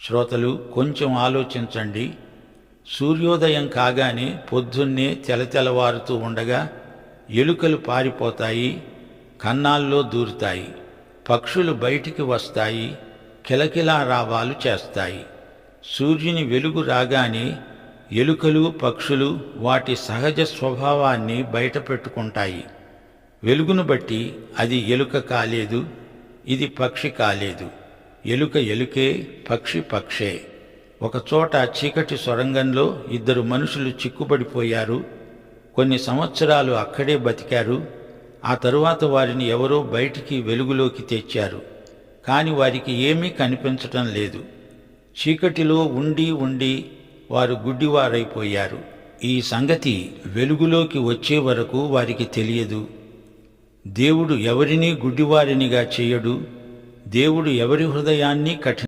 శ్రోతలు, కొంచెం ఆలోచించండి. సూర్యోదయం కాగానే పొద్దున్నే తెలతెలవారుతూ ఉండగా ఎలుకలు పారిపోతాయి, కన్నాల్లో దూరుతాయి. పక్షులు బయటికి వస్తాయి, కిలకిలా రావాలు చేస్తాయి. సూర్యుని వెలుగు రాగానే ఎలుకలు, పక్షులు వాటి సహజ స్వభావాన్ని బయటపెట్టుకుంటాయి. వెలుగును బట్టి అది ఎలుక కాలేదు, ఇది పక్షి కాలేదు. ఎలుక ఎలుకే, పక్షి పక్షే. ఒకచోట చీకటి సొరంగంలో 2 మనుషులు చిక్కుబడిపోయారు. కొన్ని సంవత్సరాలు అక్కడే బతికారు. ఆ తరువాత వారిని ఎవరో బయటికి వెలుగులోకి తెచ్చారు. కాని వారికి ఏమీ కనిపించటం లేదు. చీకటిలో ఉండి ఉండి వారు గుడ్డివారైపోయారు. ఈ సంగతి వెలుగులోకి వచ్చే వరకు వారికి తెలియదు. దేవుడు ఎవరినీ గుడ్డివారినిగా చేయడు. దేవుడు ఎవరి హృదయాన్ని కఠిన